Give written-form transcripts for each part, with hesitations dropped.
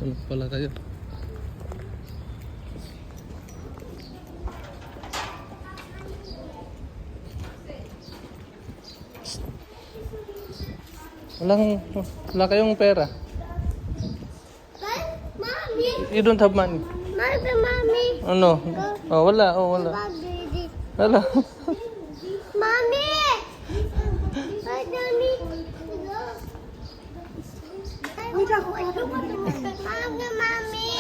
Ano pala kayo? Wala kayong pera. Mommy. You don't have money. Mommy. Ano? Oh, wala. Wala. Mommy. I don't need to go. Wait lang, I don't want to Mommy.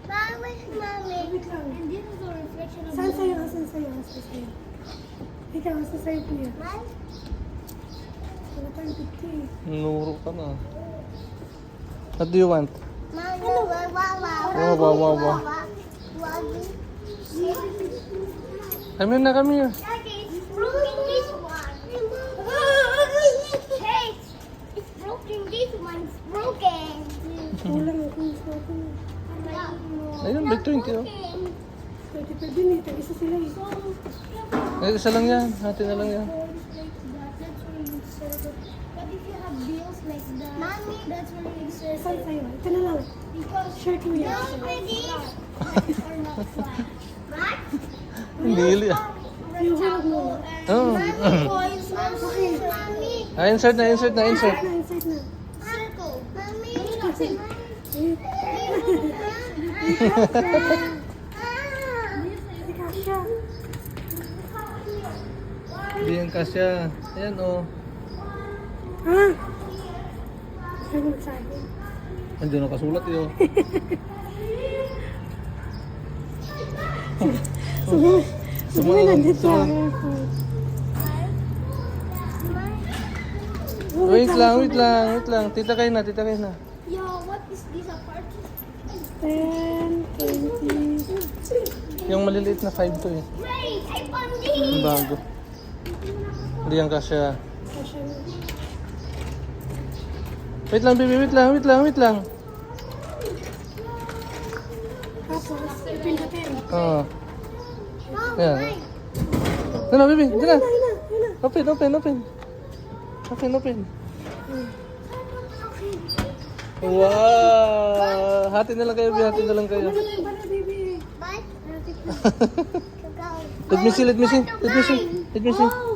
Mommy, Mommy. And this is a reflection of Saan sa'yo? Ikaw, saan sa'yo kuya? Wala tayong 50. Nuro ka na. What do you want? Wow. Kami na. Daddy, it's broken this one. Hey, it's broken this one. It's broken. Kulang ang kuya sa akin. Ayun, may 20 oh. Pwede pa din eh. Tag-isa sila eh. Ay, isa lang yan. Hati na lang yan. But if you have bills like that, Mommy, that's really excessive. Saan sa'yo? Ito na lang. Because Shirt mo yan. bills for this are not flat. Right? Hindi ah. Rectangle Oh. and coins are Mommy. Insert na. Inside na. Circle. Mommy. Ikaw siya. Hindi yan kasya. Ayan oh. Ha? Saan mo sabi? Andiyan nakasulat yun. Siguro nandito sa airport. Wait lang. Tita kayo na. Yo, what is this apart? 10, 20. Yung maliliit na 5 to eh. Wait, I found Yung this. bago. Hindi yan kasya. Kasya na. Wait lang, baby. Wait lang. Tapos, ipindutin. Oo. Mom, Ayan. mine. Dala, baby. Dala. Ayun na. Open. Wow! Hati na lang kayo. Ano na baby? Bye. Let me see.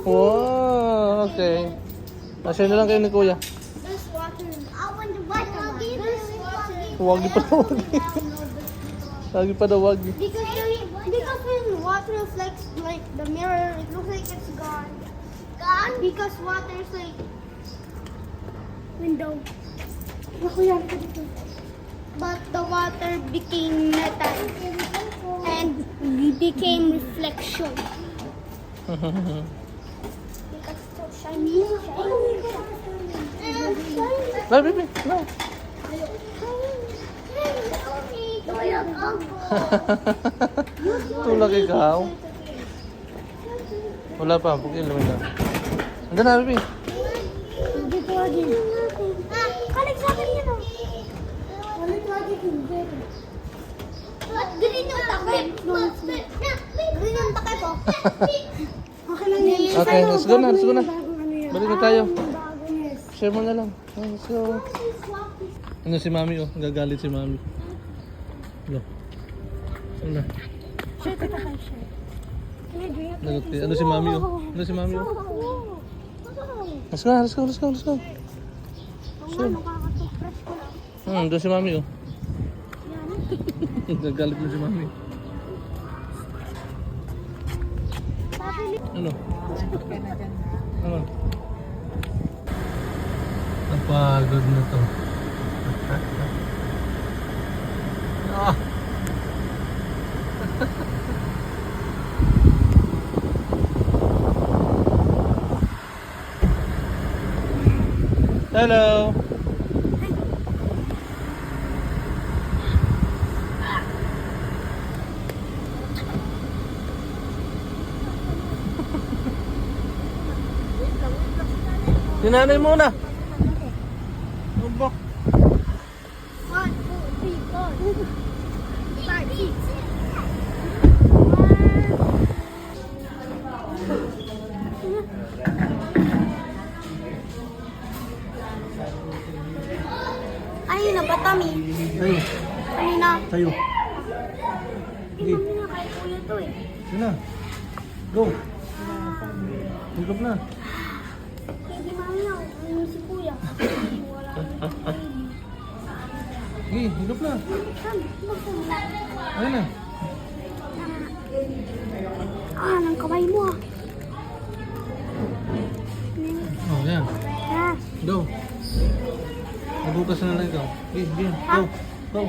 Wow! Okay. Asya na lang kayo ni kuya. There's water. I want the water. There's water. Wagi pa daw. Lagi pa daw wagi. Because when water reflects like the mirror, it looks like it's gone. Gone? Because water is like window. Ako yan ka dito. But the water became metal and became reflection. Because it's so shiny. No, baby. No. Tulak ikaw. Wala pa. Bukil naman na. Andun na, baby. Dito lagi. Kalik sa akin yun. Balik lagi. Hindi. Ba't green yung takip? Green yung takip oh. Okay lang yan. Okay, let's go na. Bagong ano yan. Balik na tayo. Yes. Share mo na lang. Let's go. Ano si mami oh? Gagalit si mami. Ano? Share kita kay share. Ano si mami oh? Let's go. Nakaka-toothbrush ko lang. Doon si mami oh. Gagalit mo si mami. Ano? Napagod na to. Ah. Hello. Dinanay muna. Aba. 1, 2, 3, 4. 5, 6. I kanina, batami. Tayo. Kanina. Tayo. Hindi na kay kuya to eh. Yun na. Go. Higop na. Hindi mami na. Ano si kuya? Wala. Sige, higop na. Saan? Ayun na. Ng kamay mo ah. Oh, yan. Ah. Go. Nabukas na lang ikaw. Sige, go. Go.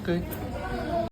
Okay.